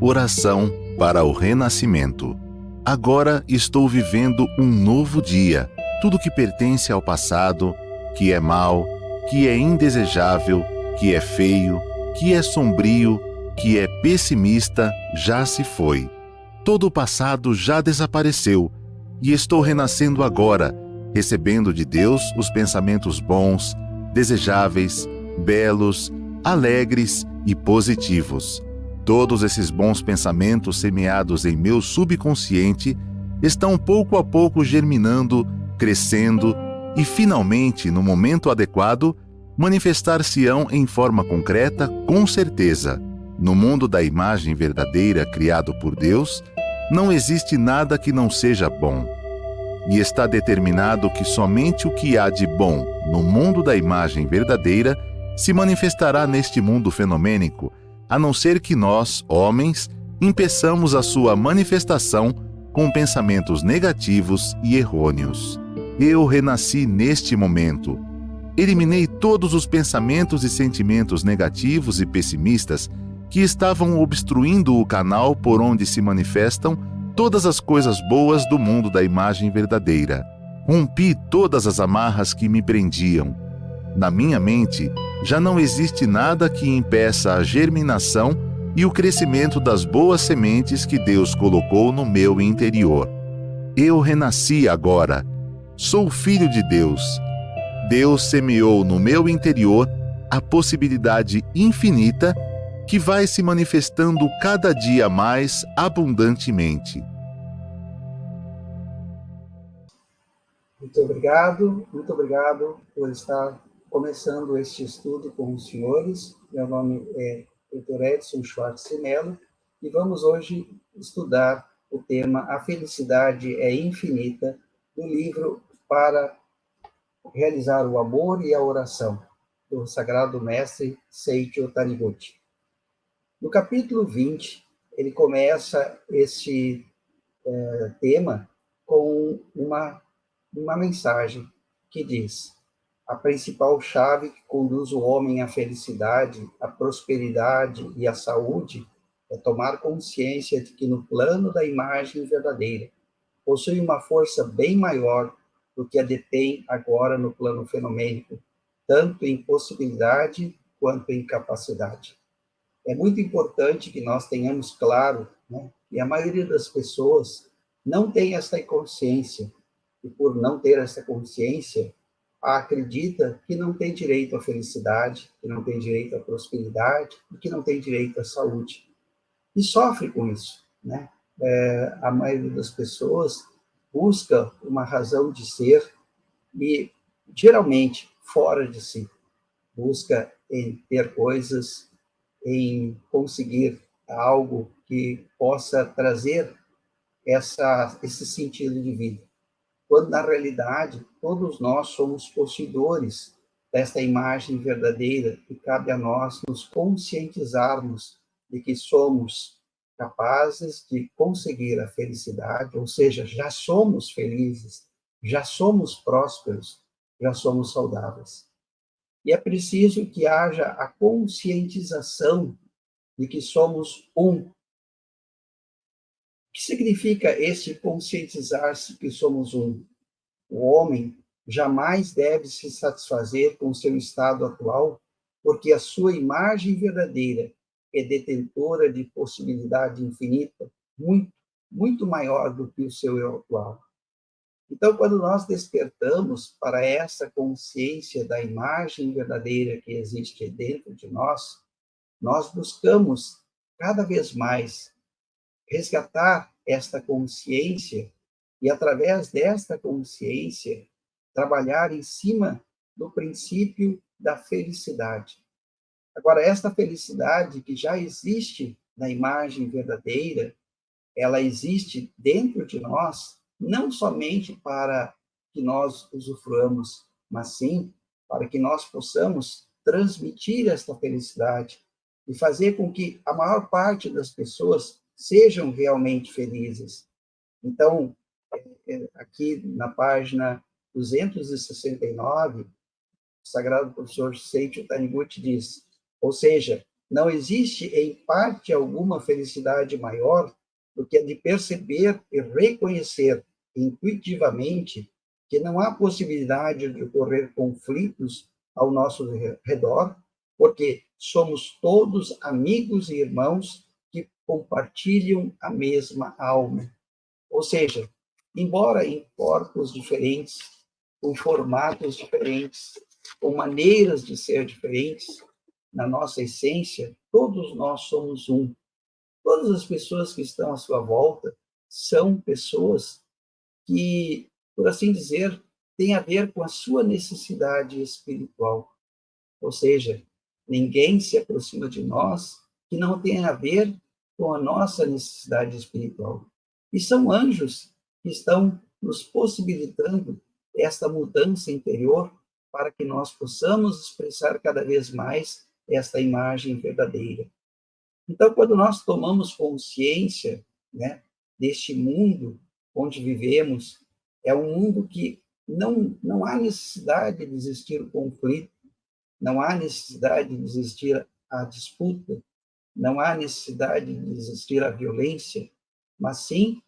Oração para o renascimento. Agora estou vivendo um novo dia. Tudo que pertence ao passado, que é mau, que é indesejável, que é feio, que é sombrio, que é pessimista, já se foi. Todo o passado já desapareceu e estou renascendo agora, recebendo de Deus os pensamentos bons, desejáveis, belos, alegres e positivos. Todos esses bons pensamentos semeados em meu subconsciente estão pouco a pouco germinando, crescendo e, finalmente, no momento adequado, manifestar-se-ão em forma concreta, com certeza. No mundo da imagem verdadeira criado por Deus, não existe nada que não seja bom. E está determinado que somente o que há de bom no mundo da imagem verdadeira se manifestará neste mundo fenomênico, a não ser que nós, homens, impeçamos a sua manifestação com pensamentos negativos e errôneos. Eu renasci neste momento. Eliminei todos os pensamentos e sentimentos negativos e pessimistas que estavam obstruindo o canal por onde se manifestam todas as coisas boas do mundo da imagem verdadeira. Rompi todas as amarras que me prendiam. Na minha mente, já não existe nada que impeça a germinação e o crescimento das boas sementes que Deus colocou no meu interior. Eu renasci agora. Sou filho de Deus. Deus semeou no meu interior a possibilidade infinita que vai se manifestando cada dia mais abundantemente. Muito obrigado por estar começando este estudo com os senhores. Meu nome é Dr. Edson Schwartz de Mello e vamos hoje estudar o tema A Felicidade é Infinita, do livro Para Realizar o Amor e a Oração, do Sagrado Mestre Seiichi Taniguchi. No capítulo 20, ele começa este tema com uma mensagem que diz: a principal chave que conduz o homem à felicidade, à prosperidade e à saúde é tomar consciência de que no plano da imagem verdadeira possui uma força bem maior do que a detém agora no plano fenomênico, tanto em possibilidade quanto em capacidade. É muito importante que nós tenhamos claro, né, que a maioria das pessoas não tem essa consciência, e por não ter essa consciência, acredita que não tem direito à felicidade, que não tem direito à prosperidade, e que não tem direito à saúde. E sofre com isso, né? A maioria das pessoas busca uma razão de ser e, geralmente, fora de si. Busca em ter coisas, em conseguir algo que possa trazer esse sentido de vida. Quando, na realidade, todos nós somos possuidores desta imagem verdadeira e cabe a nós nos conscientizarmos de que somos capazes de conseguir a felicidade, ou seja, já somos felizes, já somos prósperos, já somos saudáveis. E é preciso que haja a conscientização de que somos um. O que significa este conscientizar-se que somos um? O homem jamais deve se satisfazer com seu estado atual, porque a sua imagem verdadeira é detentora de possibilidade infinita, muito, muito maior do que o seu eu atual. Então, quando nós despertamos para essa consciência da imagem verdadeira que existe dentro de nós, nós buscamos cada vez mais resgatar esta consciência e, através desta consciência, trabalhar em cima do princípio da felicidade. Agora, esta felicidade que já existe na imagem verdadeira, ela existe dentro de nós, não somente para que nós usufruamos, mas sim para que nós possamos transmitir esta felicidade e fazer com que a maior parte das pessoas sejam realmente felizes. Então, aqui na página 269, o Sagrado Professor Seiichi Taniguchi diz, ou seja, Não existe, em parte alguma, felicidade maior do que a de perceber e reconhecer intuitivamente que não há possibilidade de ocorrer conflitos ao nosso redor, porque somos todos amigos e irmãos que compartilham a mesma alma. Ou seja, embora em corpos diferentes, com formatos diferentes, com maneiras de ser diferentes, na nossa essência, todos nós somos um. Todas as pessoas que estão à sua volta são pessoas que, por assim dizer, têm a ver com a sua necessidade espiritual. Ou seja, ninguém se aproxima de nós que não tenha a ver com a nossa necessidade espiritual. E são anjos que estão nos possibilitando esta mudança interior para que nós possamos expressar cada vez mais esta imagem verdadeira. Então, quando nós tomamos consciência, né, deste mundo onde vivemos, é um mundo que não há necessidade de existir o conflito, não há necessidade de existir a disputa, não há necessidade de existir a violência, mas sim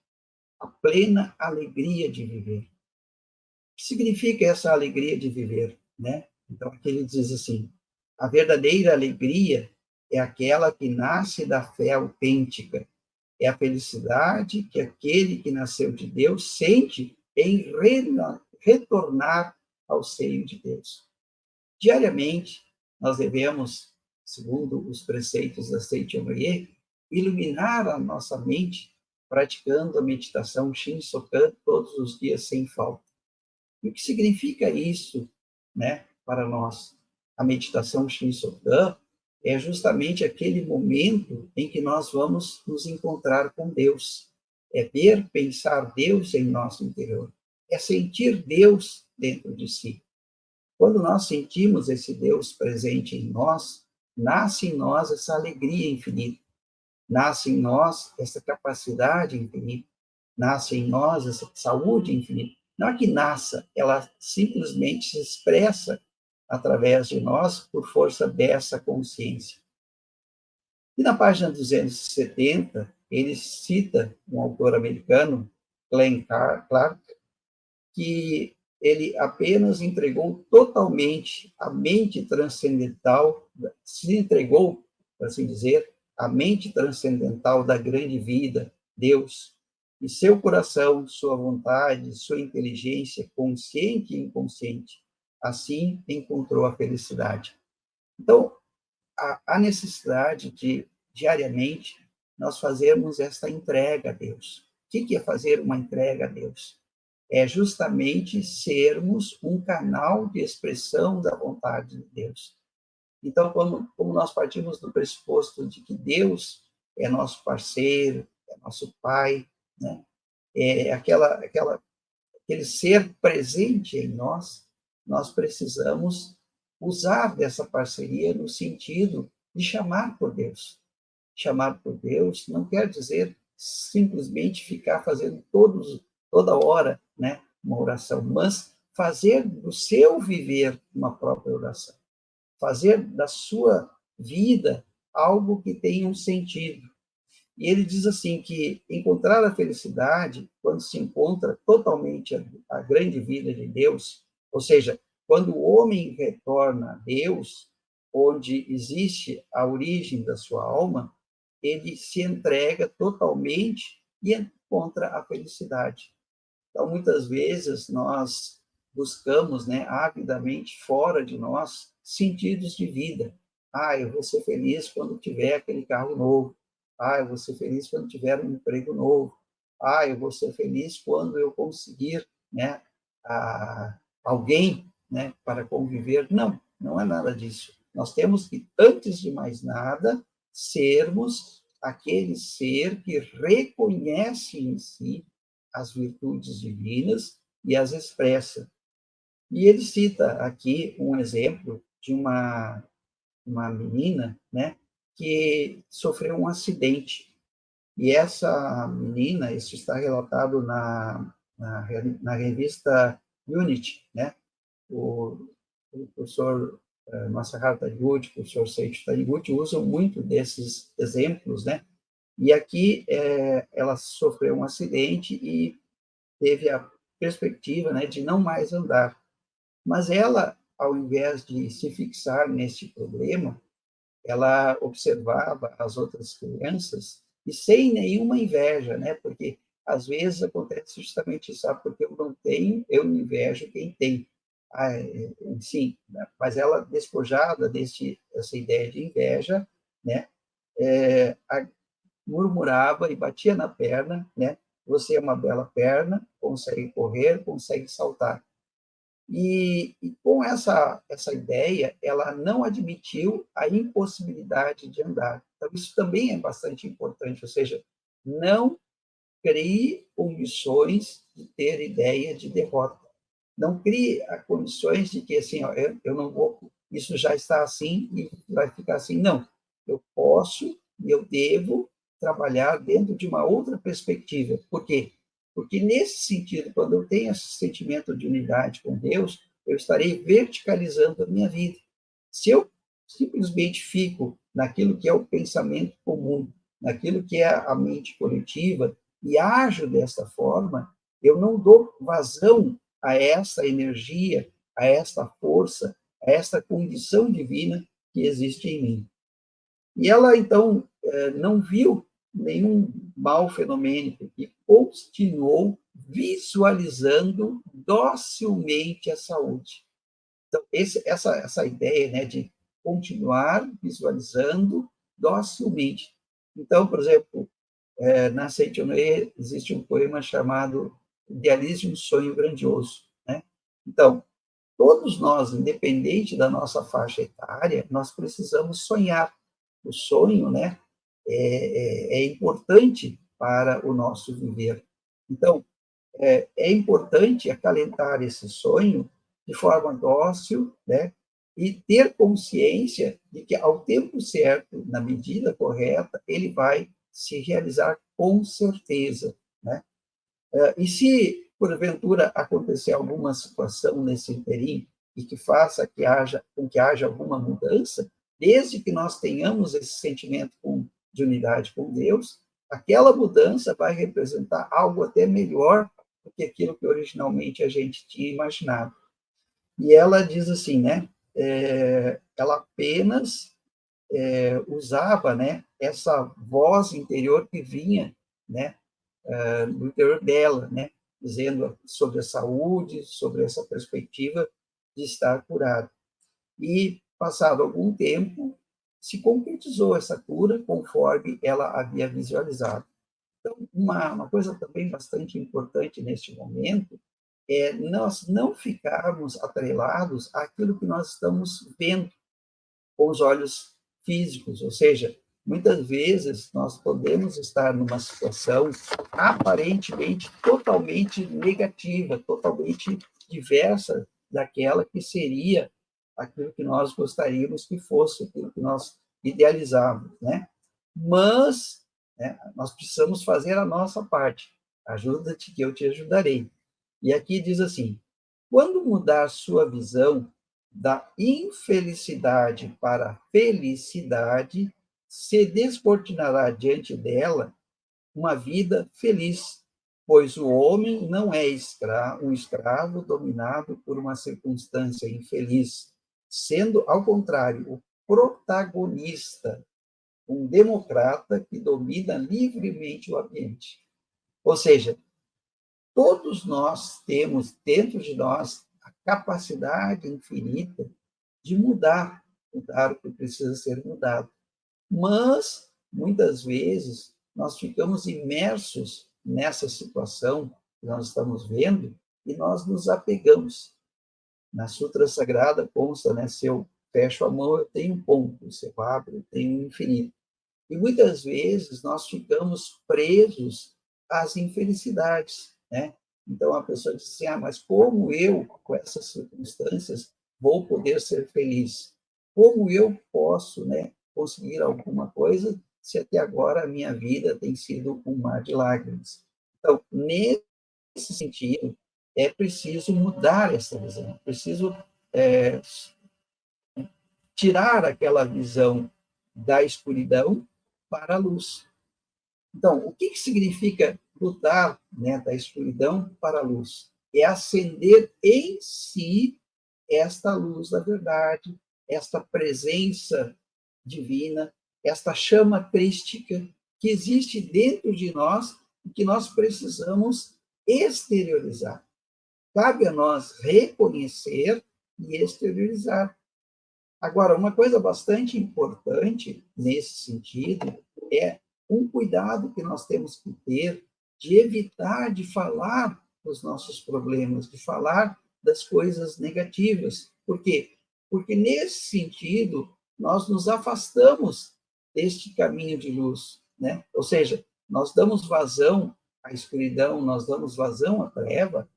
a plena alegria de viver. O que significa essa alegria de viver, né? Então, aqui ele diz assim: a verdadeira alegria é aquela que nasce da fé autêntica, é a felicidade que aquele que nasceu de Deus sente em retornar ao seio de Deus. Diariamente, nós devemos, segundo os preceitos da Seiti-Omoye, iluminar a nossa mente praticando a meditação Shin-Sokan todos os dias sem falta. E o que significa isso, né, para nós? A meditação Shin-Sokan é justamente aquele momento em que nós vamos nos encontrar com Deus. É ver, pensar Deus em nosso interior. É sentir Deus dentro de si. Quando nós sentimos esse Deus presente em nós, nasce em nós essa alegria infinita, nasce em nós essa capacidade infinita, nasce em nós essa saúde infinita. Não é que nasça, ela simplesmente se expressa através de nós por força dessa consciência. E na página 270, ele cita um autor americano, Glenn Clark, que ele apenas entregou totalmente a mente transcendental, se entregou, por assim dizer, a mente transcendental da grande vida, Deus, e seu coração, sua vontade, sua inteligência, consciente e inconsciente, assim encontrou a felicidade. Então, a necessidade de, diariamente, nós fazermos esta entrega a Deus. O que é fazer uma entrega a Deus? É justamente sermos um canal de expressão da vontade de Deus. Então, como nós partimos do pressuposto de que Deus é nosso parceiro, é nosso Pai, né? É aquele ser presente em nós, nós precisamos usar dessa parceria no sentido de chamar por Deus. Chamar por Deus não quer dizer simplesmente ficar fazendo toda hora, né, uma oração, mas fazer do seu viver uma própria oração. Fazer da sua vida algo que tenha um sentido. E ele diz assim que encontrar a felicidade, quando se encontra totalmente a grande vida de Deus, ou seja, quando o homem retorna a Deus, onde existe a origem da sua alma, ele se entrega totalmente e encontra a felicidade. Então, muitas vezes, nós buscamos, né, avidamente, fora de nós, sentidos de vida. Ah, eu vou ser feliz quando tiver aquele carro novo. Ah, eu vou ser feliz quando tiver um emprego novo. Ah, eu vou ser feliz quando eu conseguir, né, alguém, né, para conviver. Não, não é nada disso. Nós temos que, antes de mais nada, sermos aquele ser que reconhece em si as virtudes divinas e as expressa. E ele cita aqui um exemplo de uma menina, né, que sofreu um acidente. E essa menina, isso está relatado na revista Unity, né? O professor Masaharu Taniguchi, o professor Seiichi Taniguchi, usam muito desses exemplos, né? E aqui ela sofreu um acidente e teve a perspectiva, né, de não mais andar. Mas ela, ao invés de se fixar nesse problema, ela observava as outras crianças e sem nenhuma inveja, né? Porque às vezes acontece justamente isso, sabe? Porque eu não tenho, eu invejo quem tem. Sim, né? Mas ela, despojada dessa ideia de inveja, né? Murmurava e batia na perna, né? Você é uma bela perna, consegue correr, consegue saltar. E com essa ideia, ela não admitiu a impossibilidade de andar. Então, isso também é bastante importante, ou seja, não crie condições de ter ideia de derrota. Não crie condições de que, assim, ó, eu não vou, isso já está assim e vai ficar assim. Não, eu posso e eu devo trabalhar dentro de uma outra perspectiva. Por quê? Porque, nesse sentido, quando eu tenho esse sentimento de unidade com Deus, eu estarei verticalizando a minha vida. Se eu simplesmente fico naquilo que é o pensamento comum, naquilo que é a mente coletiva, e ajo desta forma, eu não dou vazão a essa energia, a esta força, a esta condição divina que existe em mim. E ela, então, não viu nenhum mal fenomênico e continuou visualizando docilmente a saúde. Então, essa ideia, né, de continuar visualizando docilmente. Então, por exemplo, na Seitonoe existe um poema chamado Idealize um Sonho Grandioso, né? Então, todos nós, independente da nossa faixa etária, nós precisamos sonhar. O sonho, né, é importante para o nosso viver. Então, é importante acalentar esse sonho de forma dócil, né, e ter consciência de que, ao tempo certo, na medida correta, ele vai se realizar com certeza, né? E se, porventura, acontecer alguma situação nesse interim e que faça com que haja alguma mudança, desde que nós tenhamos esse sentimento de unidade com Deus, aquela mudança vai representar algo até melhor do que aquilo que originalmente a gente tinha imaginado. E ela diz assim, né? Ela apenas usava, né, essa voz interior que vinha, né, do interior dela, né, dizendo sobre a saúde, sobre essa perspectiva de estar curado. E, passado algum tempo, se concretizou essa cura conforme ela havia visualizado. Então, uma coisa também bastante importante neste momento é nós não ficarmos atrelados àquilo que nós estamos vendo com os olhos físicos, ou seja, muitas vezes nós podemos estar numa situação aparentemente totalmente negativa, totalmente diversa daquela que seria aquilo que nós gostaríamos que fosse, aquilo que nós idealizávamos, né? Mas, né, nós precisamos fazer a nossa parte. Ajuda-te que eu te ajudarei. E aqui diz assim: quando mudar sua visão da infelicidade para a felicidade, se descortinará diante dela uma vida feliz, pois o homem não é um escravo dominado por uma circunstância infeliz, sendo, ao contrário, o protagonista, um democrata que domina livremente o ambiente. Ou seja, todos nós temos dentro de nós a capacidade infinita de mudar o que precisa ser mudado. Mas, muitas vezes, nós ficamos imersos nessa situação que nós estamos vendo e nós nos apegamos. Na Sutra Sagrada consta, né, se eu fecho a mão, eu tenho um ponto, se eu abro, eu tenho um infinito. E muitas vezes nós ficamos presos às infelicidades, né? Então a pessoa diz assim: mas como eu, com essas circunstâncias, vou poder ser feliz? Como eu posso, né, conseguir alguma coisa se até agora a minha vida tem sido um mar de lágrimas? Então, nesse sentido, é preciso mudar essa visão, é preciso tirar aquela visão da escuridão para a luz. Então, o que significa lutar, né, da escuridão para a luz? É acender em si esta luz da verdade, esta presença divina, esta chama crística que existe dentro de nós e que nós precisamos exteriorizar. Cabe a nós reconhecer e exteriorizar. Agora, uma coisa bastante importante nesse sentido é um cuidado que nós temos que ter de evitar de falar dos nossos problemas, de falar das coisas negativas. Por quê? Porque, nesse sentido, nós nos afastamos deste caminho de luz, né? Ou seja, nós damos vazão à escuridão, nós damos vazão à treva,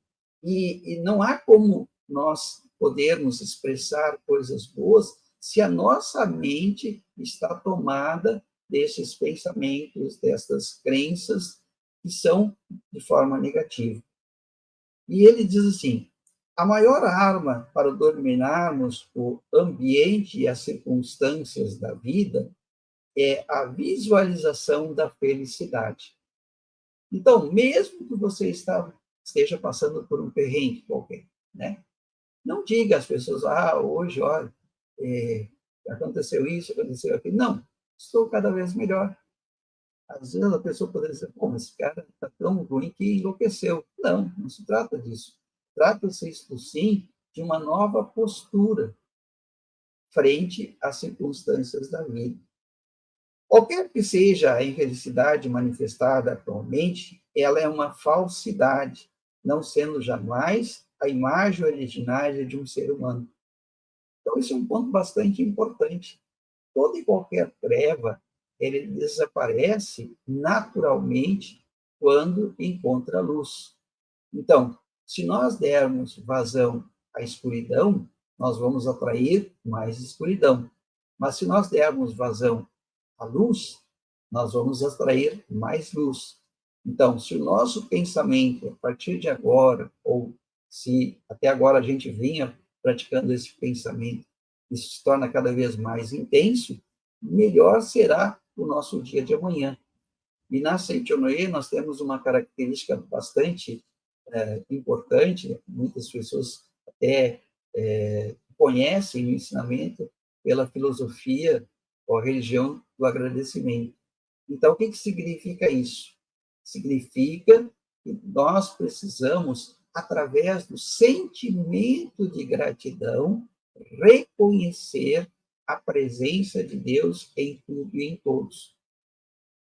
e não há como nós podermos expressar coisas boas se a nossa mente está tomada desses pensamentos, dessas crenças que são de forma negativa. E ele diz assim: a maior arma para dominarmos o ambiente e as circunstâncias da vida é a visualização da felicidade. Então, mesmo que você esteja passando por um perrengue qualquer, né? Não diga às pessoas, hoje, olha, aconteceu isso, aconteceu aquilo. Não, estou cada vez melhor. Às vezes a pessoa poderia dizer, pô, mas esse cara está tão ruim que enlouqueceu. Não, não se trata disso. Trata-se, isto sim, de uma nova postura frente às circunstâncias da vida. Qualquer que seja a infelicidade manifestada atualmente, ela é uma falsidade, não sendo jamais a imagem originária de um ser humano. Então, esse é um ponto bastante importante. Toda e qualquer treva, ele desaparece naturalmente quando encontra a luz. Então, se nós dermos vazão à escuridão, nós vamos atrair mais escuridão. Mas se nós dermos vazão à luz, nós vamos atrair mais luz. Então, se o nosso pensamento, a partir de agora, ou se até agora a gente vinha praticando esse pensamento, isso se torna cada vez mais intenso, melhor será o nosso dia de amanhã. E na Seichonoye nós temos uma característica bastante importante, muitas pessoas até conhecem o ensinamento pela filosofia ou a religião do agradecimento. Então, o que significa isso? Significa que nós precisamos, através do sentimento de gratidão, reconhecer a presença de Deus em tudo e em todos.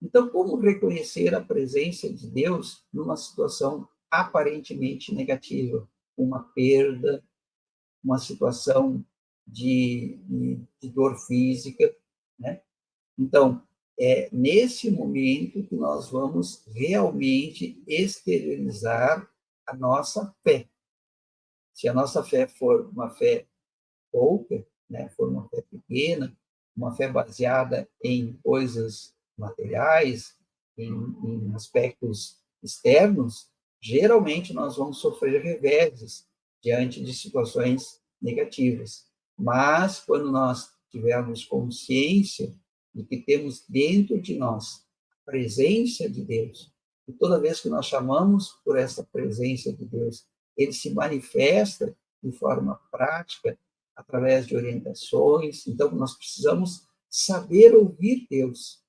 Então, como reconhecer a presença de Deus numa situação aparentemente negativa? Uma perda, uma situação de dor física, né? Então, é nesse momento que nós vamos realmente exteriorizar a nossa fé. Se a nossa fé for uma fé pouca, né, for uma fé pequena, uma fé baseada em coisas materiais, em aspectos externos, geralmente nós vamos sofrer reveses diante de situações negativas. Mas, quando nós tivermos consciência de que temos dentro de nós a presença de Deus, e toda vez que nós chamamos por essa presença de Deus, ele se manifesta de forma prática, através de orientações. Então, nós precisamos saber ouvir Deus.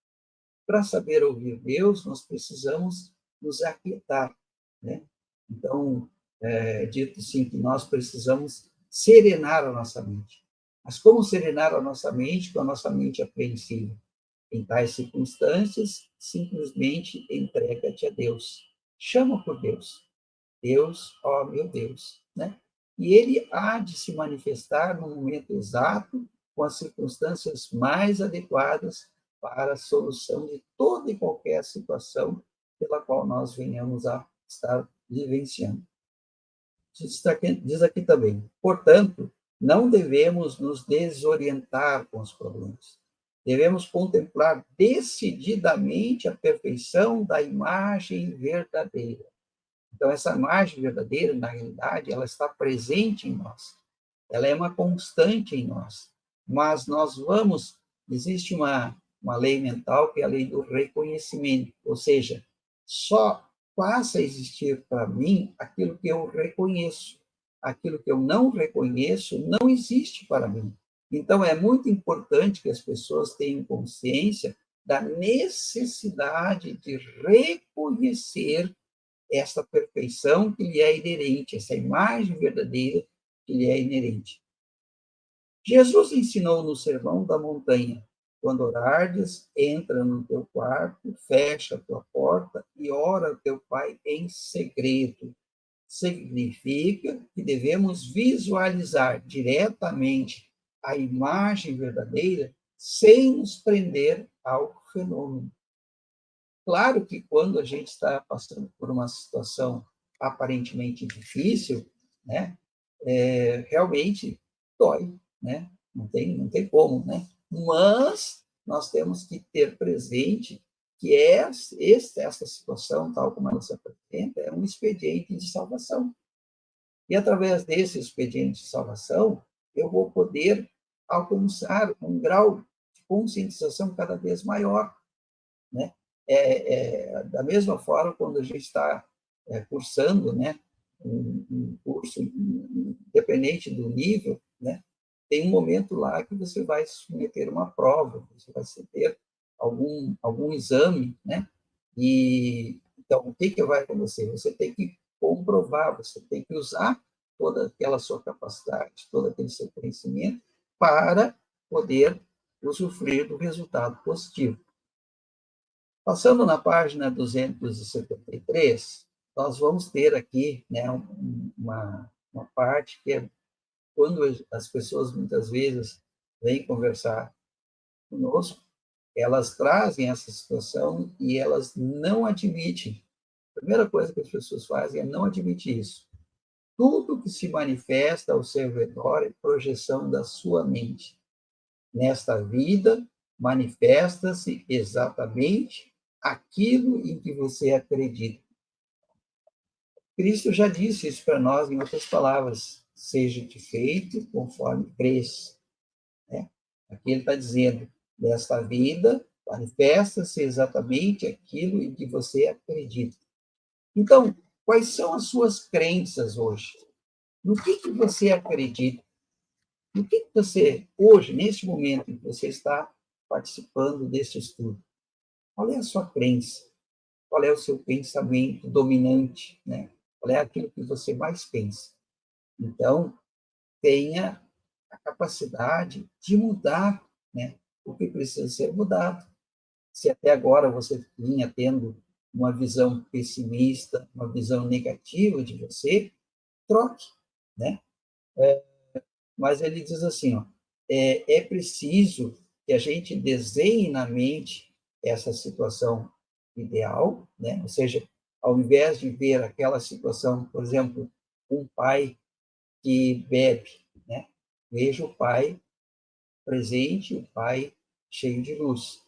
Para saber ouvir Deus, nós precisamos nos aquietar, né? Então, é dito sim que nós precisamos serenar a nossa mente. Mas como serenar a nossa mente com a nossa mente apreensiva? Em tais circunstâncias, simplesmente entrega-te a Deus. Chama por Deus. Deus, ó meu Deus, né? E ele há de se manifestar no momento exato, com as circunstâncias mais adequadas para a solução de toda e qualquer situação pela qual nós venhamos a estar vivenciando. Diz aqui também, portanto, não devemos nos desorientar com os problemas. Devemos contemplar decididamente a perfeição da imagem verdadeira. Então, essa imagem verdadeira, na realidade, ela está presente em nós. Ela é uma constante em nós. mas existe uma lei mental, que é a lei do reconhecimento, ou seja, só passa a existir para mim aquilo que eu reconheço. Aquilo que eu não reconheço não existe para mim. Então, é muito importante que as pessoas tenham consciência da necessidade de reconhecer essa perfeição que lhe é inerente, essa imagem verdadeira que lhe é inerente. Jesus ensinou no Sermão da Montanha: quando orares, entra no teu quarto, fecha a tua porta e ora ao teu Pai em segredo. Significa que devemos visualizar diretamente a imagem verdadeira sem nos prender ao fenômeno. Claro que quando a gente está passando por uma situação aparentemente difícil, né, realmente dói, né? Não tem como, né? Mas nós temos que ter presente que essa situação, tal como ela se apresenta, é um expediente de salvação. E através desse expediente de salvação, eu vou poder alcançar um grau de conscientização cada vez maior, né? Da mesma forma, quando a gente está cursando, né, um curso, independente do nível, né, tem um momento lá que você vai submeter uma prova, você vai ter algum exame, né? E então, o que vai acontecer? Você tem que comprovar, você tem que usar toda aquela sua capacidade, todo aquele seu conhecimento para poder usufruir do resultado positivo. Passando na página 273, nós vamos ter aqui, né, uma parte que é quando as pessoas muitas vezes vêm conversar conosco, elas trazem essa situação e elas não admitem. A primeira coisa que as pessoas fazem é não admitir isso. Tudo que se manifesta ao seu redor é projeção da sua mente. Nesta vida, manifesta-se exatamente aquilo em que você acredita. Cristo já disse isso para nós em outras palavras: seja-te feito conforme crês. Né? Aqui ele está dizendo: nesta vida, manifesta-se exatamente aquilo em que você acredita. Então, quais são as suas crenças hoje? No que você acredita? No que você, hoje, neste momento em que você está participando desse estudo, qual é a sua crença? Qual é o seu pensamento dominante? Né? Qual é aquilo que você mais pensa? Então, tenha a capacidade de mudar, né, o que precisa ser mudado. Se até agora você vinha tendo uma visão pessimista, uma visão negativa de você, troque, né? Mas ele diz assim, ó, é preciso que a gente desenhe na mente essa situação ideal, né? Ou seja, ao invés de ver aquela situação, por exemplo, um pai que bebe, né? Veja o pai presente, o pai cheio de luz.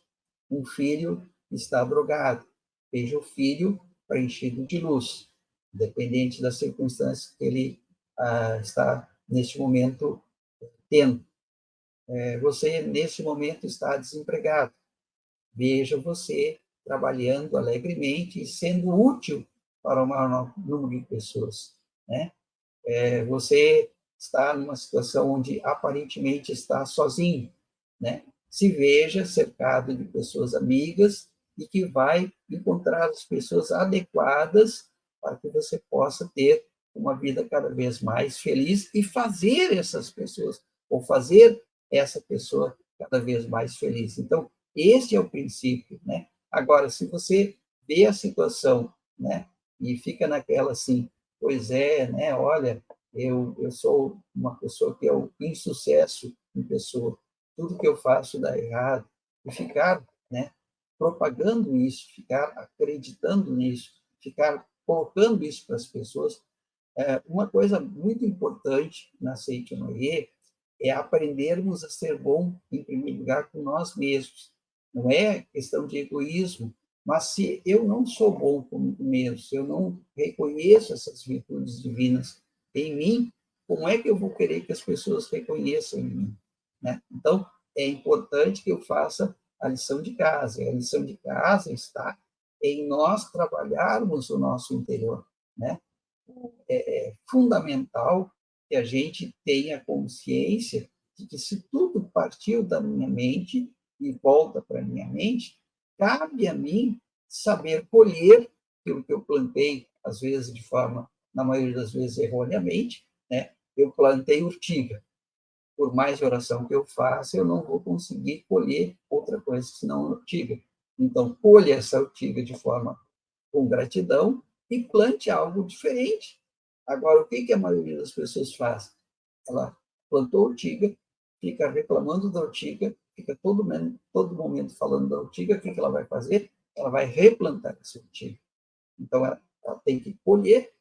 Um filho está drogado, veja o filho preenchido de luz, independente das circunstâncias que ele está neste momento tendo. Você, nesse momento, está desempregado. Veja você trabalhando alegremente e sendo útil para o maior número de pessoas, né? Você está numa situação onde aparentemente está sozinho, né? Se veja cercado de pessoas amigas e que vai encontrar as pessoas adequadas para que você possa ter uma vida cada vez mais feliz e fazer essas pessoas, ou fazer essa pessoa cada vez mais feliz. Então, esse é o princípio, né? Agora, se você vê a situação, né, e fica naquela assim, pois é, né, olha, eu sou uma pessoa que é um insucesso em pessoa, tudo que eu faço dá errado, e ficar, né, propagando isso, ficar acreditando nisso, ficar colocando isso para as pessoas, uma coisa muito importante na Seitianoye é aprendermos a ser bom, em primeiro lugar, com nós mesmos. Não é questão de egoísmo, mas se eu não sou bom comigo mesmo, se eu não reconheço essas virtudes divinas em mim, como é que eu vou querer que as pessoas reconheçam em mim? né? Então, é importante que eu faça a lição de casa. E a lição de casa está em nós trabalharmos o nosso interior, né? É fundamental que a gente tenha consciência de que se tudo partiu da minha mente e volta para a minha mente, cabe a mim saber colher aquilo que eu plantei, às vezes de forma, na maioria das vezes, erroneamente, né? Eu plantei urtiga. Por mais oração que eu faça, eu não vou conseguir colher outra coisa senão urtiga. Então, colha essa urtiga de forma com gratidão e plante algo diferente. Agora, o que a maioria das pessoas faz? Ela plantou ortiga, fica reclamando da ortiga, fica todo momento falando da ortiga, o que ela vai fazer? Ela vai replantar essa ortiga. Então, ela tem que colher,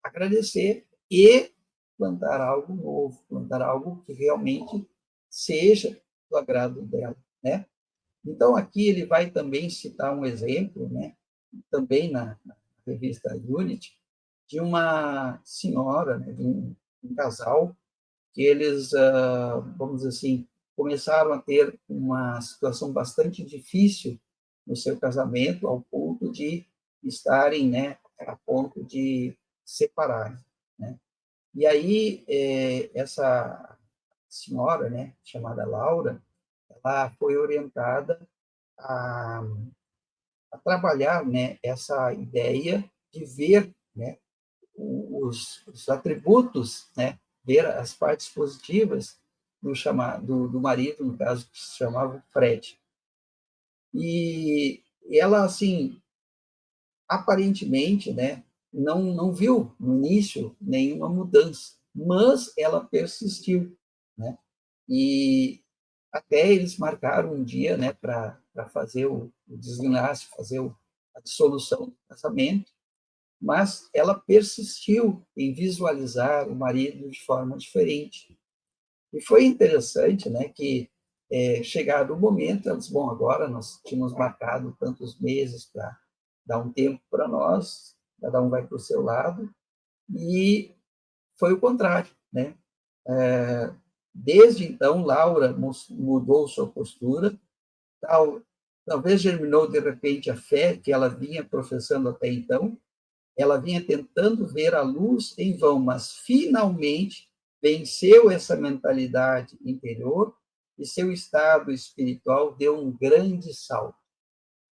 agradecer e plantar algo novo, plantar algo que realmente seja do agrado dela, né? Então, aqui ele vai também citar um exemplo, né? Também na revista Unity, de uma senhora, né? De um casal, que eles, vamos dizer assim, começaram a ter uma situação bastante difícil no seu casamento, ao ponto de estarem, né, a ponto de separarem, né? E aí, essa senhora, né, chamada Laura, ela foi orientada a, a trabalhar, né, essa ideia de ver, né, os atributos, né, ver as partes positivas do marido, no caso, que se chamava Fred. E ela, assim, aparentemente, né, não viu no início nenhuma mudança, mas ela persistiu, né? E até eles marcaram um dia, né, para fazer o desenlace, fazer a dissolução do casamento, mas ela persistiu em visualizar o marido de forma diferente. E foi interessante, né, que chegado o momento, elas, bom, agora nós tínhamos marcado tantos meses para dar um tempo para nós, cada um vai para o seu lado, e foi o contrário, né? Desde então, Laura mudou sua postura, talvez germinou de repente a fé que ela vinha professando até então, ela vinha tentando ver a luz em vão, mas finalmente venceu essa mentalidade interior e seu estado espiritual deu um grande salto.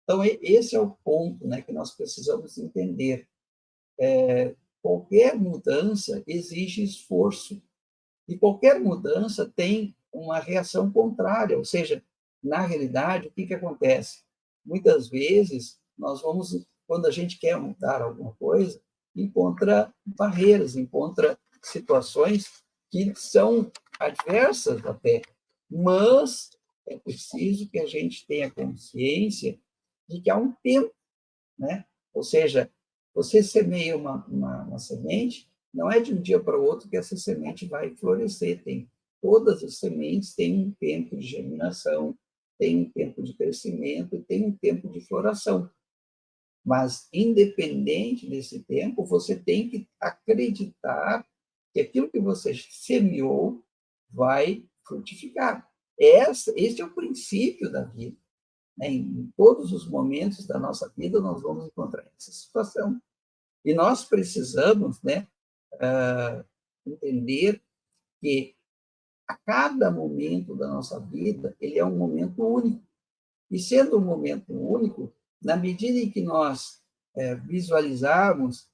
Então, esse é o ponto, né, que nós precisamos entender. Qualquer mudança exige esforço, e qualquer mudança tem uma reação contrária, ou seja, na realidade, o que acontece? Muitas vezes, nós vamos, quando a gente quer mudar alguma coisa, encontra barreiras, encontra situações que são adversas até, mas é preciso que a gente tenha consciência de que há um tempo, né? Ou seja, você semeia uma semente, não é de um dia para o outro que essa semente vai florescer. Todas as sementes têm um tempo de germinação, tem um tempo de crescimento, tem um tempo de floração. Mas, independente desse tempo, você tem que acreditar que aquilo que você semeou vai frutificar. Esse é o princípio da vida. Né? Em todos os momentos da nossa vida, nós vamos encontrar essa situação. E nós precisamos, né, entender que a cada momento da nossa vida, ele é um momento único. E sendo um momento único, na medida em que nós visualizarmos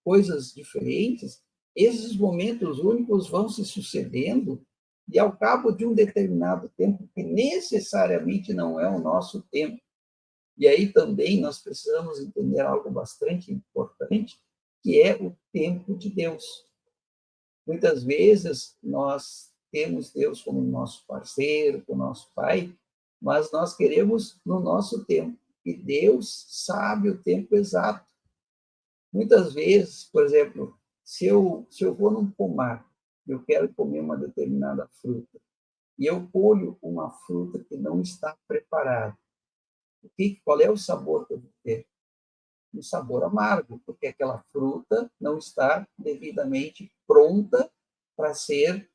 coisas diferentes, esses momentos únicos vão se sucedendo e, ao cabo de um determinado tempo, que necessariamente não é o nosso tempo. E aí também nós precisamos entender algo bastante importante, que é o tempo de Deus. Muitas vezes nós temos Deus como nosso parceiro, como nosso pai, mas nós queremos no nosso tempo. E Deus sabe o tempo exato. Muitas vezes, por exemplo, se eu vou num pomar, eu quero comer uma determinada fruta, e eu colho uma fruta que não está preparada, qual é o sabor que eu vou ter? Um sabor amargo, porque aquela fruta não está devidamente pronta para ser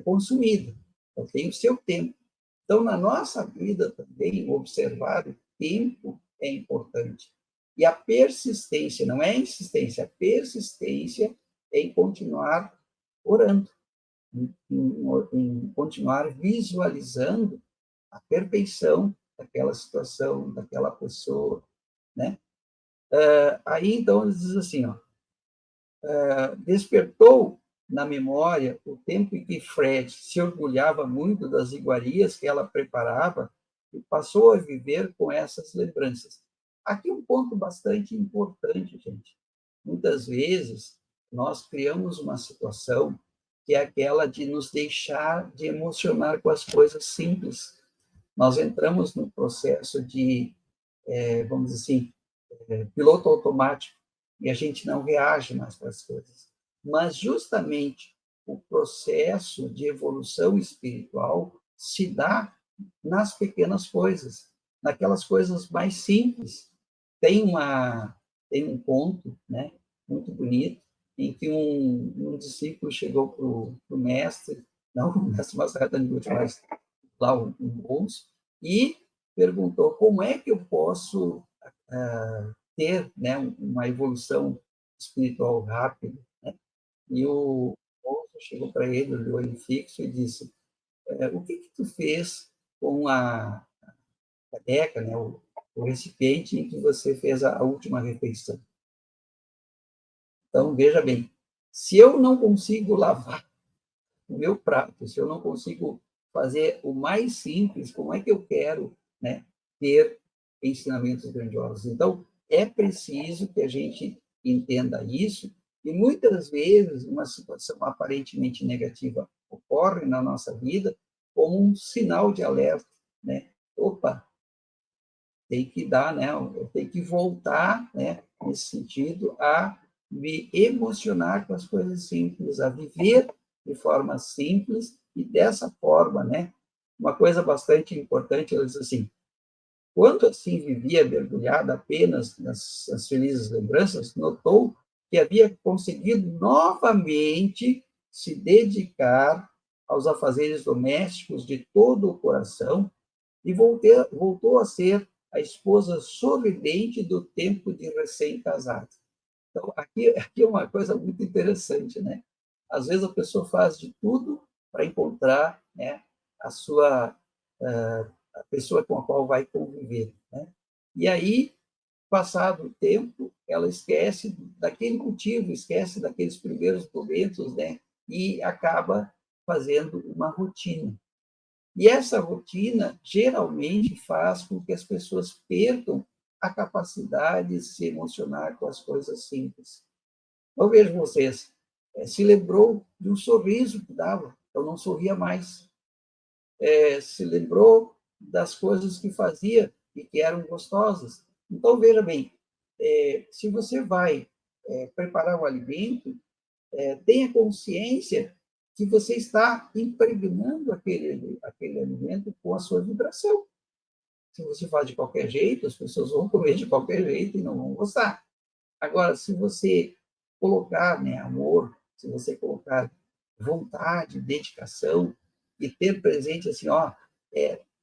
consumida. Então, tem o seu tempo. Então, na nossa vida também, observar o tempo é importante. E a persistência, não é a insistência, a persistência é em continuar orando, em continuar visualizando a perfeição daquela situação, daquela pessoa, né? Aí, então, ele diz assim, ó, despertou na memória o tempo em que Fred se orgulhava muito das iguarias que ela preparava e passou a viver com essas lembranças. Aqui um ponto bastante importante, gente. Muitas vezes nós criamos uma situação que é aquela de nos deixar de emocionar com as coisas simples. Nós entramos no processo de, vamos dizer assim, piloto automático, e a gente não reage mais para as coisas. Mas justamente o processo de evolução espiritual se dá nas pequenas coisas, naquelas coisas mais simples. Tem um conto, né, muito bonito, em que um discípulo chegou para o mestre, não o mestre Masaharu Taniguchi, mas lá um moço, e perguntou como é que eu posso ter, né, uma evolução espiritual rápida. Né? E o moço chegou para ele, olhou ele fixo e disse, o que tu fez com a caneca, né, o recipiente em que você fez a última refeição? Então, veja bem, se eu não consigo lavar o meu prato, se eu não consigo fazer o mais simples, como é que eu quero, né, ter ensinamentos grandiosos? Então, é preciso que a gente entenda isso, e muitas vezes uma situação aparentemente negativa ocorre na nossa vida como um sinal de alerta, né? Opa, tem que dar, né? Eu tenho que voltar, né? Nesse sentido, a me emocionar com as coisas simples, a viver de forma simples e dessa forma, né? Uma coisa bastante importante, ela diz assim, quando assim vivia mergulhada apenas nas felizes lembranças, notou que havia conseguido novamente se dedicar aos afazeres domésticos de todo o coração e voltou a ser a esposa sorridente do tempo de recém-casado. Então, aqui é uma coisa muito interessante, né? Às vezes a pessoa faz de tudo para encontrar, né, a sua a pessoa com a qual vai conviver, né? E aí, passado o tempo, ela esquece daquele motivo, esquece daqueles primeiros momentos, né? E acaba fazendo uma rotina. E essa rotina geralmente faz com que as pessoas percam a capacidade de se emocionar com as coisas simples. Eu vejo vocês, se lembrou de um sorriso que dava, eu não sorria mais. Se lembrou das coisas que fazia e que eram gostosas. Então, veja bem, se você vai preparar o alimento, tenha consciência que você está impregnando aquele alimento com a sua vibração. Se você faz de qualquer jeito, as pessoas vão comer de qualquer jeito e não vão gostar. Agora, se você colocar, né, amor, se você colocar vontade, dedicação e ter presente assim, ó,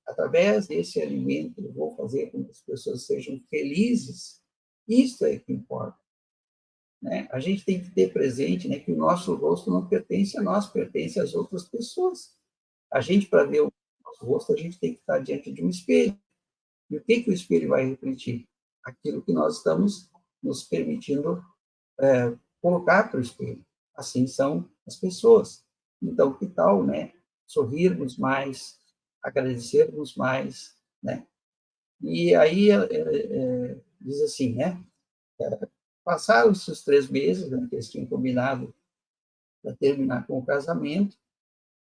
através desse alimento eu vou fazer com que as pessoas sejam felizes. Isso é que importa. Né? A gente tem que ter presente, né, que o nosso rosto não pertence a nós, pertence às outras pessoas. A gente, para ver o nosso rosto, a gente tem que estar diante de um espelho. E o que o espelho vai refletir? Aquilo que nós estamos nos permitindo colocar para o espelho. Assim são as pessoas. Então, que tal, né? Sorrirmos mais, agradecermos mais, né? E aí diz assim, né? Passaram-se os 3 meses, né, que eles tinham combinado para terminar com o casamento,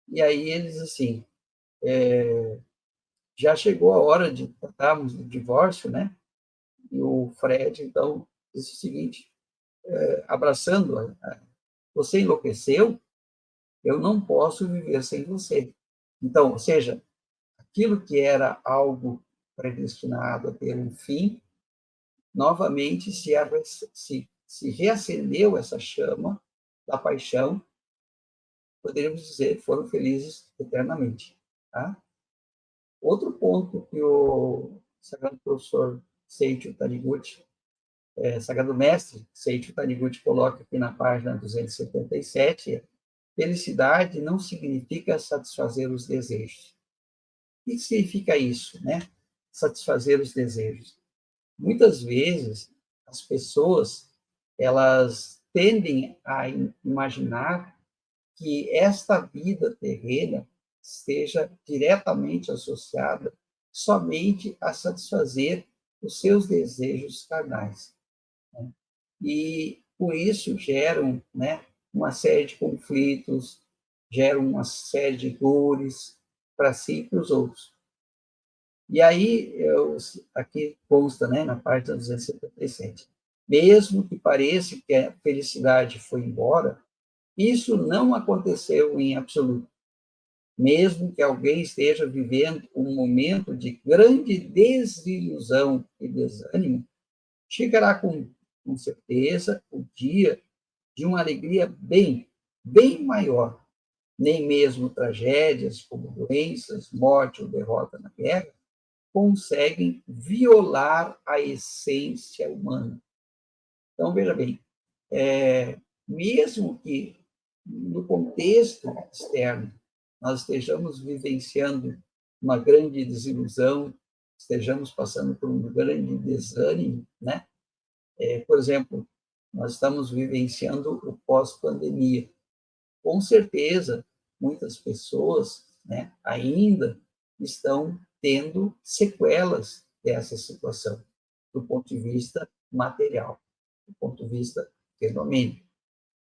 e aí eles assim, já chegou a hora de tratarmos do divórcio, né? E o Fred então disse o seguinte, abraçando, você enlouqueceu? Eu não posso viver sem você. Então, ou seja, aquilo que era algo predestinado a ter um fim, novamente se reacendeu essa chama da paixão poderíamos dizer, foram felizes eternamente. Tá? Outro ponto que o sagrado professor Seiichi Taniguchi, sagrado mestre Seiichi Taniguchi, coloca aqui na página 277, é: felicidade não significa satisfazer os desejos. O que significa isso, né? Satisfazer os desejos. Muitas vezes, as pessoas, elas tendem a imaginar que esta vida terrena esteja diretamente associada somente a satisfazer os seus desejos carnais, né? E, por isso, geram, né, uma série de conflitos, geram uma série de dores para si e para os outros. E aí, aqui consta, né, na página 277, mesmo que pareça que a felicidade foi embora, isso não aconteceu em absoluto. Mesmo que alguém esteja vivendo um momento de grande desilusão e desânimo, chegará com certeza o dia de uma alegria bem maior. Nem mesmo tragédias como doenças, morte ou derrota na guerra conseguem violar a essência humana. Então, veja bem, mesmo que no contexto externo nós estejamos vivenciando uma grande desilusão, estejamos passando por um grande desânimo, né? Por exemplo, nós estamos vivenciando o pós-pandemia. Com certeza, muitas pessoas, né, ainda estão tendo sequelas dessa situação, do ponto de vista material, do ponto de vista fenomênico.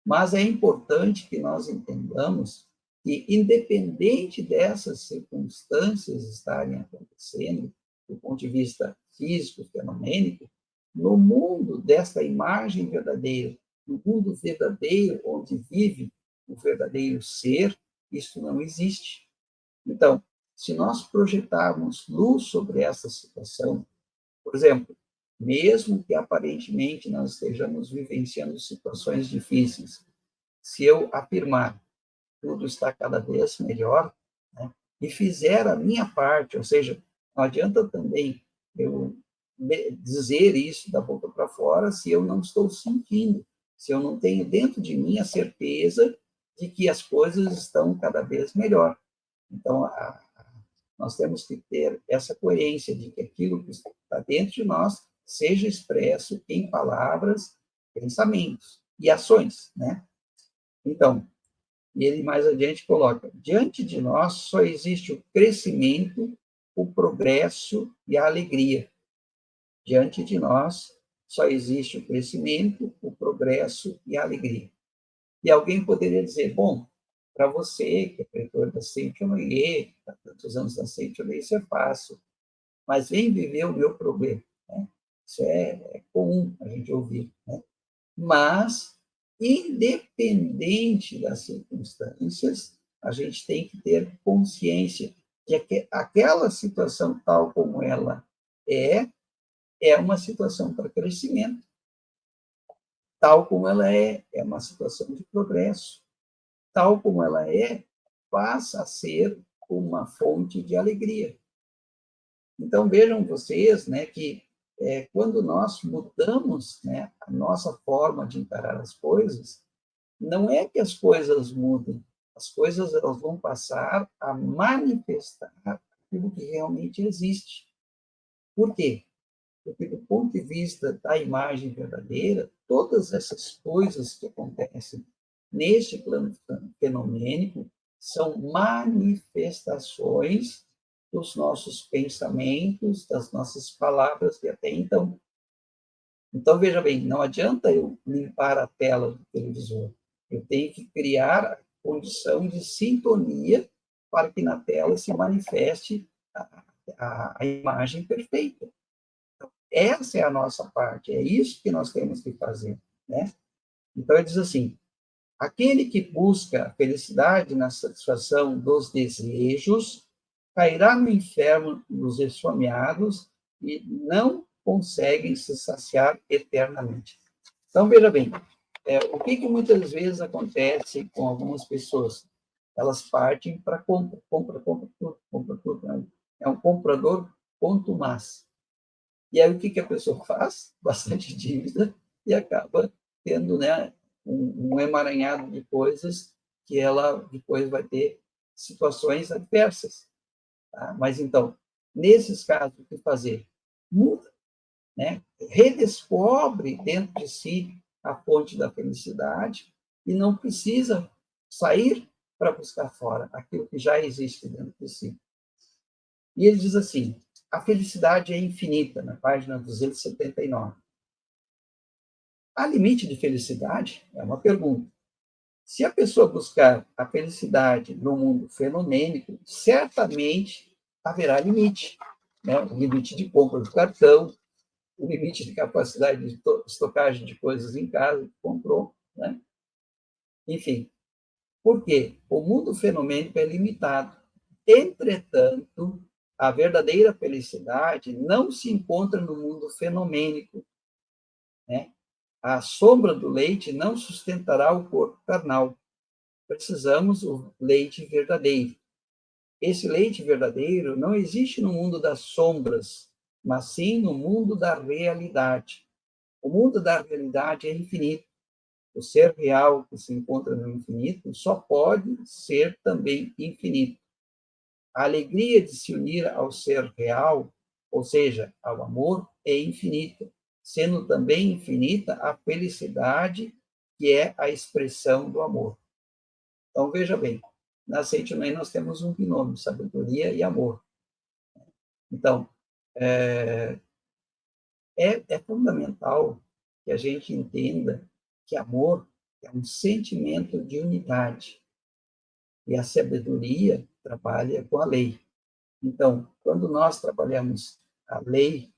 Mas é importante que nós entendamos que, independente dessas circunstâncias estarem acontecendo, do ponto de vista físico, fenomênico, no mundo desta imagem verdadeira, no mundo verdadeiro onde vive o verdadeiro ser, isso não existe. Então, se nós projetarmos luz sobre essa situação, por exemplo, mesmo que aparentemente nós estejamos vivenciando situações difíceis, se eu afirmar tudo está cada vez melhor, né, e fizer a minha parte, ou seja, não adianta também eu dizer isso da boca para fora se eu não estou sentindo, se eu não tenho dentro de mim a certeza de que as coisas estão cada vez melhor. Então, nós temos que ter essa coerência de que aquilo que está dentro de nós seja expresso em palavras, pensamentos e ações, né? Então, ele mais adiante coloca: diante de nós só existe o crescimento, o progresso e a alegria. Diante de nós só existe o crescimento, o progresso e a alegria. E alguém poderia dizer: bom, para você, que é pretor da Saint-Honoré, há tantos anos da Saint-Honoré, isso é fácil, mas vem viver o meu problema, né? Isso é comum a gente ouvir, né? Mas, independente das circunstâncias, a gente tem que ter consciência de que aquela situação tal como ela é uma situação para crescimento, tal como ela é uma situação de progresso, tal como ela passa a ser uma fonte de alegria. Então, vejam vocês, né, que quando nós mudamos, né, a nossa forma de encarar as coisas, não é que as coisas mudem, as coisas elas vão passar a manifestar aquilo que realmente existe. Por quê? Porque, do ponto de vista da imagem verdadeira, todas essas coisas que acontecem neste plano fenomênico são manifestações dos nossos pensamentos, das nossas palavras de até então. Então, veja bem, não adianta eu limpar a tela do televisor. Eu tenho que criar a condição de sintonia para que na tela se manifeste a imagem perfeita. Então, essa é a nossa parte, é isso que nós temos que fazer, né? Então, ele diz assim: aquele que busca a felicidade na satisfação dos desejos cairá no inferno dos esfomeados e não conseguem se saciar eternamente. Então, veja bem, o que muitas vezes acontece com algumas pessoas? elas partem para compra, compra tudo. É um comprador contumaz. E aí o que a pessoa faz? Bastante dívida e acaba tendo, né, um emaranhado de coisas que ela depois vai ter situações adversas. Tá? Mas então, nesses casos, o que fazer? Muda, né? Redescobre dentro de si a fonte da felicidade e não precisa sair para buscar fora aquilo que já existe dentro de si. E ele diz assim, a felicidade é infinita, na página 279. Há limite de felicidade? É uma pergunta. Se a pessoa buscar a felicidade no mundo fenomênico, certamente haverá limite. Né? O limite de compra do cartão, o limite de capacidade de estocagem de coisas em casa que comprou. Né? Enfim, por quê? O mundo fenomênico é limitado. Entretanto, a verdadeira felicidade não se encontra no mundo fenomênico. Né? A sombra do leite não sustentará o corpo carnal. Precisamos do leite verdadeiro. Esse leite verdadeiro não existe no mundo das sombras, mas sim no mundo da realidade. O mundo da realidade é infinito. O ser real que se encontra no infinito só pode ser também infinito. A alegria de se unir ao ser real, ou seja, ao amor, é infinita, sendo também infinita a felicidade, que é a expressão do amor. Então, veja bem, na Seitinomei nós temos um binômio, sabedoria e amor. Então, é fundamental que a gente entenda que amor é um sentimento de unidade e a sabedoria trabalha com a lei. Então, quando nós trabalhamos a lei,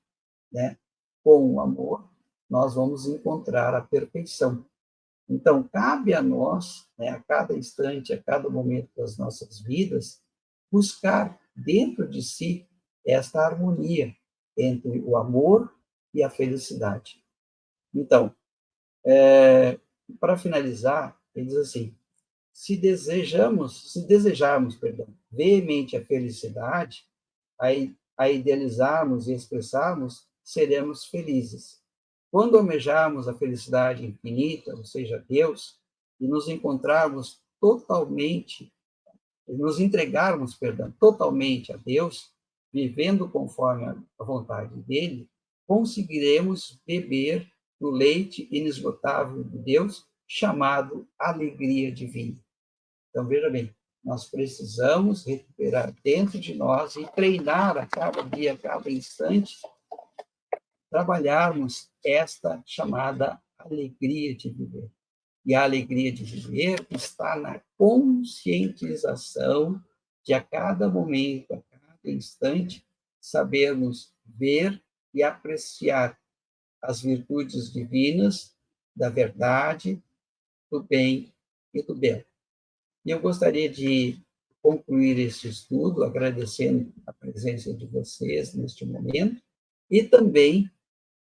né, com o amor, nós vamos encontrar a perfeição. Então, cabe a nós, né, a cada instante, a cada momento das nossas vidas, buscar dentro de si esta harmonia entre o amor e a felicidade. Então, para finalizar, ele diz assim: se desejarmos, veemente a felicidade, a idealizarmos e expressarmos, seremos felizes. Quando almejarmos a felicidade infinita, ou seja, Deus, e nos encontrarmos totalmente, nos entregarmos, totalmente a Deus, vivendo conforme a vontade dele, conseguiremos beber no leite inesgotável de Deus, chamado alegria divina. Então, veja bem, nós precisamos recuperar dentro de nós e treinar a cada dia, a cada instante, trabalharmos esta chamada alegria de viver. E a alegria de viver está na conscientização de a cada momento, a cada instante, sabermos ver e apreciar as virtudes divinas da verdade, do bem e do belo. E eu gostaria de concluir este estudo agradecendo a presença de vocês neste momento e também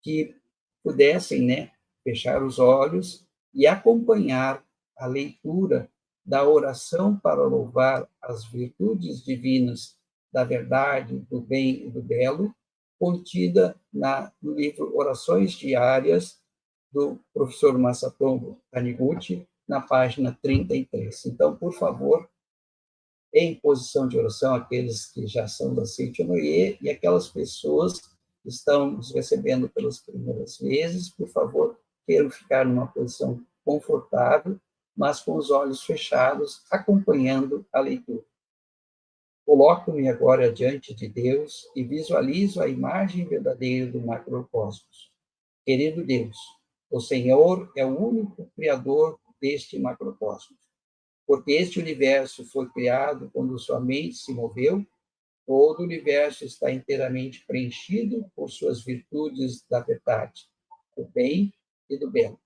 que pudessem, né, fechar os olhos e acompanhar a leitura da oração para louvar as virtudes divinas da verdade, do bem e do belo, contida no livro Orações Diárias, do professor Masatomo Taniguchi, na página 33. Então, por favor, em posição de oração, aqueles que já são da Seitianoye e aquelas pessoas que estão nos recebendo pelas primeiras vezes, por favor, queiram ficar numa posição confortável, mas com os olhos fechados, acompanhando a leitura. Coloco-me agora diante de Deus e visualizo a imagem verdadeira do macrocosmos. Querido Deus, o Senhor é o único Criador deste macrocosmos. Porque este universo foi criado quando sua mente se moveu, todo o universo está inteiramente preenchido por suas virtudes da verdade, do bem e do belo.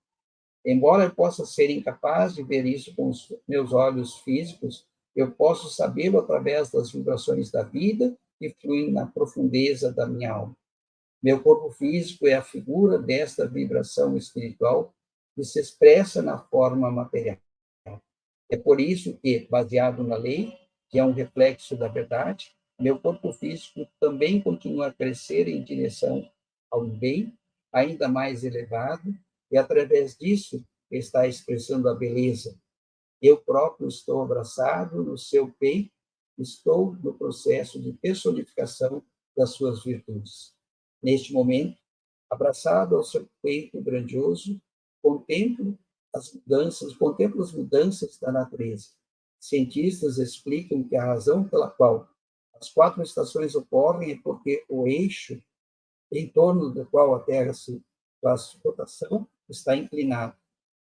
Embora eu possa ser incapaz de ver isso com os meus olhos físicos, eu posso sabê-lo através das vibrações da vida que fluem na profundeza da minha alma. Meu corpo físico é a figura desta vibração espiritual que se expressa na forma material. É por isso que, baseado na lei, que é um reflexo da verdade, meu corpo físico também continua a crescer em direção ao bem, ainda mais elevado, e através disso está expressando a beleza. Eu próprio estou abraçado no seu peito, estou no processo de personificação das suas virtudes. Neste momento, abraçado ao seu peito grandioso, contemplo as mudanças da natureza. Cientistas explicam que a razão pela qual as 4 estações ocorrem é porque o eixo em torno do qual a Terra se faz rotação está inclinado.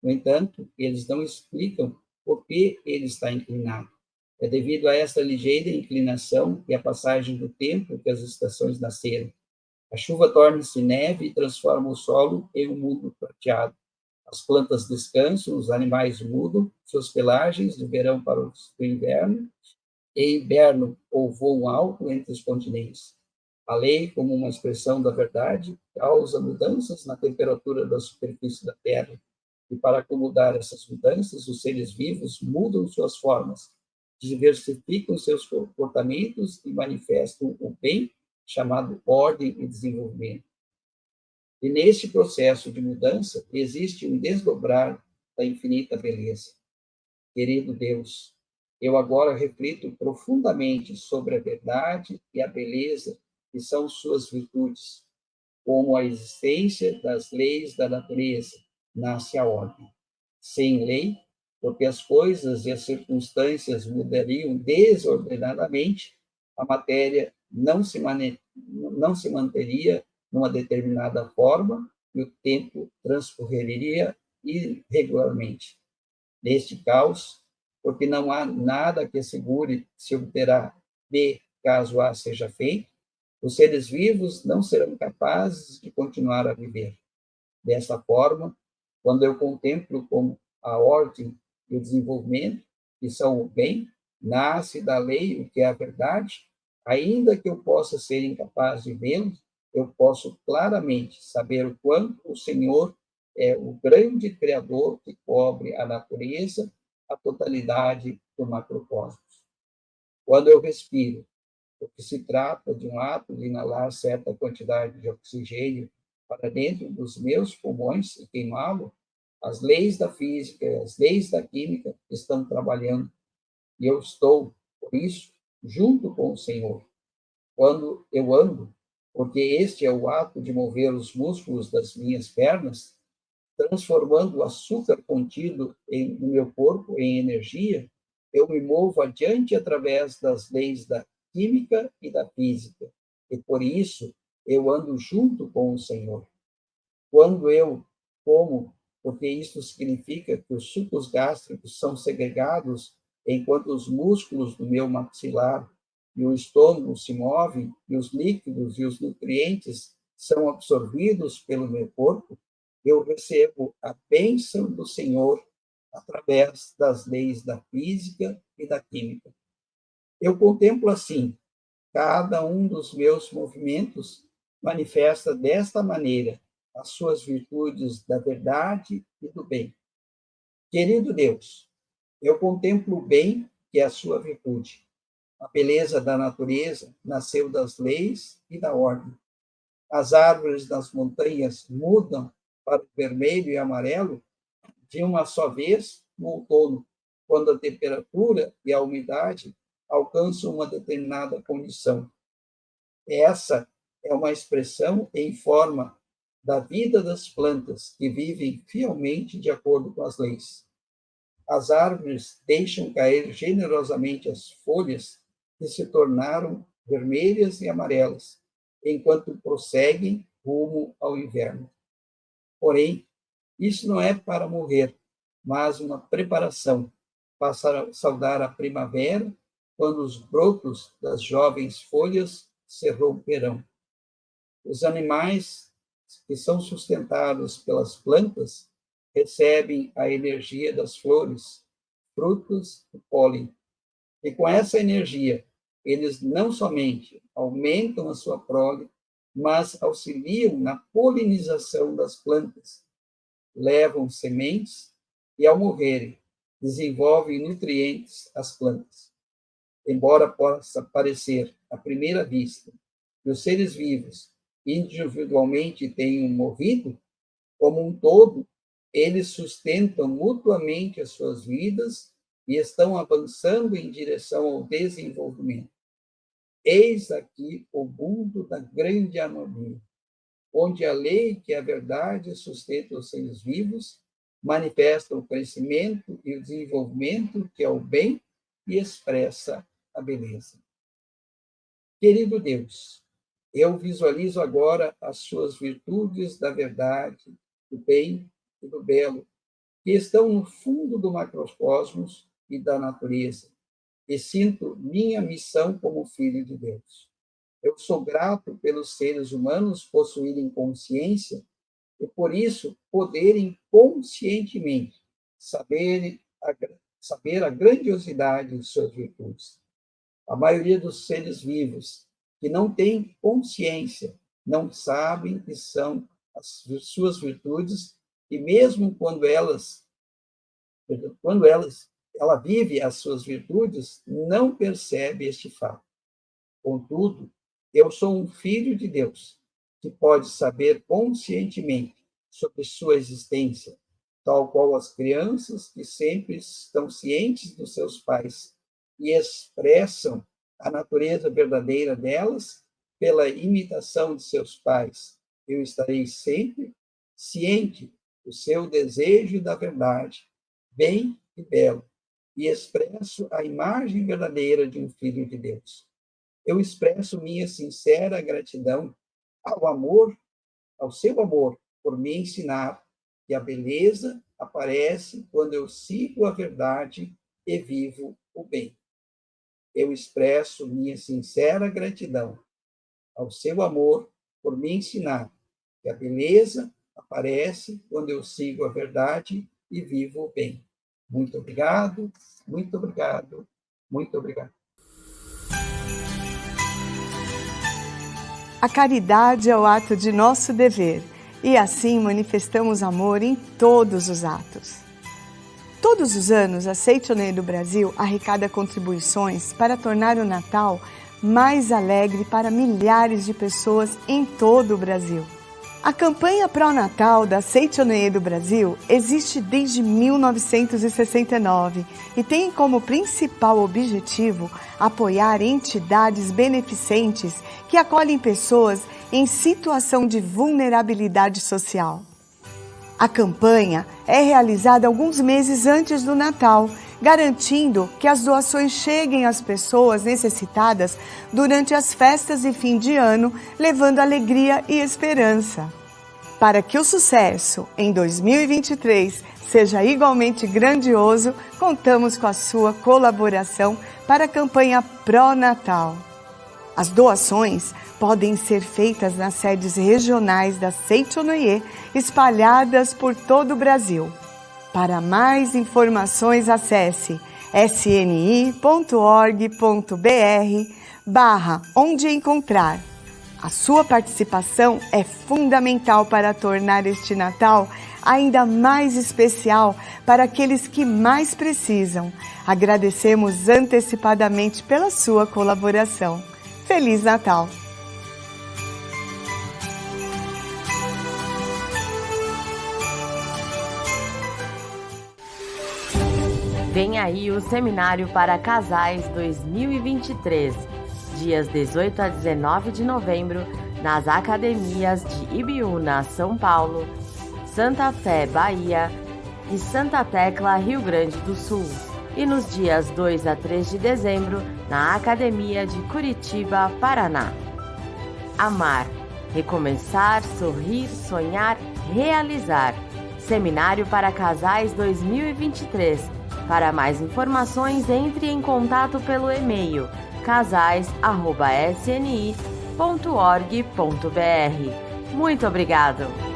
No entanto, eles não explicam por que ele está inclinado. É devido a esta ligeira inclinação e a passagem do tempo que as estações nasceram. A chuva torna-se neve e transforma o solo em um mundo prateado. As plantas descansam, os animais mudam suas pelagens do verão para o inverno, e inverno ou voam alto entre os continentes. A lei, como uma expressão da verdade, causa mudanças na temperatura da superfície da Terra. E para acomodar essas mudanças, os seres vivos mudam suas formas, diversificam seus comportamentos e manifestam o bem, chamado ordem e desenvolvimento. E neste processo de mudança existe um desdobrar da infinita beleza. Querido Deus, eu agora reflito profundamente sobre a verdade e a beleza que são suas virtudes, como a existência das leis da natureza nasce a ordem. Sem lei, porque as coisas e as circunstâncias mudariam desordenadamente, a matéria não se manteria numa determinada forma e o tempo transcorreria irregularmente. Neste caos, porque não há nada que assegure se obterá B, caso A seja feito, os seres vivos não serão capazes de continuar a viver. Dessa forma, quando eu contemplo como a ordem e o desenvolvimento, que são o bem, nasce da lei o que é a verdade, ainda que eu possa ser incapaz de vê-lo, eu posso claramente saber o quanto o Senhor é o grande Criador que cobre a natureza, a totalidade do macrocosmos. Quando eu respiro, porque se trata de um ato de inalar certa quantidade de oxigênio para dentro dos meus pulmões e queimá-lo, as leis da física e as leis da química estão trabalhando. E eu estou, por isso, junto com o Senhor. Quando eu ando, porque este é o ato de mover os músculos das minhas pernas, transformando o açúcar contido no meu corpo em energia, eu me movo adiante através das leis da química e da física. E por isso eu ando junto com o Senhor. Quando eu como, porque isso significa que os sucos gástricos são segregados enquanto os músculos do meu maxilar e o estômago se movem e os líquidos e os nutrientes são absorvidos pelo meu corpo, eu recebo a bênção do Senhor através das leis da física e da química. Eu contemplo assim, cada um dos meus movimentos manifesta desta maneira as suas virtudes da verdade e do bem. Querido Deus, eu contemplo o bem, que é a sua virtude. A beleza da natureza nasceu das leis e da ordem. As árvores das montanhas mudam para o vermelho e amarelo de uma só vez no outono, quando a temperatura e a umidade alcançam uma determinada condição. Essa é uma expressão em forma da vida das plantas que vivem fielmente de acordo com as leis. As árvores deixam cair generosamente as folhas que se tornaram vermelhas e amarelas, enquanto prosseguem rumo ao inverno. Porém, isso não é para morrer, mas uma preparação para saudar a primavera, quando os brotos das jovens folhas se romperão. Os animais que são sustentados pelas plantas recebem a energia das flores, frutos e pólen. E com essa energia, eles não somente aumentam a sua prole, mas auxiliam na polinização das plantas, levam sementes e, ao morrerem, desenvolvem nutrientes às plantas. Embora possa parecer, à primeira vista, que os seres vivos individualmente tenham movido, como um todo, eles sustentam mutuamente as suas vidas e estão avançando em direção ao desenvolvimento. Eis aqui o mundo da grande harmonia, onde a lei, que é a verdade, sustenta os seres vivos, manifesta o crescimento e o desenvolvimento, que é o bem, e expressa a beleza. Querido Deus, eu visualizo agora as suas virtudes da verdade, do bem e do belo, que estão no fundo do macrocosmos e da natureza, e sinto minha missão como filho de Deus. Eu sou grato pelos seres humanos possuírem consciência e, por isso, poderem conscientemente saber a grandiosidade de suas virtudes. A maioria dos seres vivos que não têm consciência não sabem que são as suas virtudes, e mesmo quando ela vive as suas virtudes, não percebe este fato. Contudo, eu sou um filho de Deus, que pode saber conscientemente sobre sua existência, tal qual as crianças que sempre estão cientes dos seus pais e expressam a natureza verdadeira delas pela imitação de seus pais. Eu estarei sempre ciente do seu desejo da verdade, bem e belo, e expresso a imagem verdadeira de um filho de Deus. Eu expresso minha sincera gratidão ao seu amor, por me ensinar que a beleza aparece quando eu sigo a verdade e vivo o bem. Eu expresso minha sincera gratidão ao seu amor por me ensinar que a beleza aparece quando eu sigo a verdade e vivo o bem. Muito obrigado, muito obrigado, muito obrigado. A caridade é o ato de nosso dever e assim manifestamos amor em todos os atos. Todos os anos, a Seitonoye do Brasil arrecada contribuições para tornar o Natal mais alegre para milhares de pessoas em todo o Brasil. A campanha pró-natal da Seitonoye do Brasil existe desde 1969 e tem como principal objetivo apoiar entidades beneficentes que acolhem pessoas em situação de vulnerabilidade social. A campanha é realizada alguns meses antes do Natal, garantindo que as doações cheguem às pessoas necessitadas durante as festas e fim de ano, levando alegria e esperança. Para que o sucesso em 2023 seja igualmente grandioso, contamos com a sua colaboração para a campanha pró-Natal. As doações podem ser feitas nas sedes regionais da Seitonoye, espalhadas por todo o Brasil. Para mais informações, acesse sni.org.br/onde encontrar. A sua participação é fundamental para tornar este Natal ainda mais especial para aqueles que mais precisam. Agradecemos antecipadamente pela sua colaboração. Feliz Natal! Vem aí o Seminário para Casais 2023, dias 18 a 19 de novembro, nas academias de Ibiúna, São Paulo, Santa Fé, Bahia e Santa Tecla, Rio Grande do Sul. E nos dias 2 a 3 de dezembro, na Academia de Curitiba, Paraná. Amar, recomeçar, sorrir, sonhar, realizar. Seminário para Casais 2023. Para mais informações, entre em contato pelo e-mail casais@sni.org.br. Muito obrigado!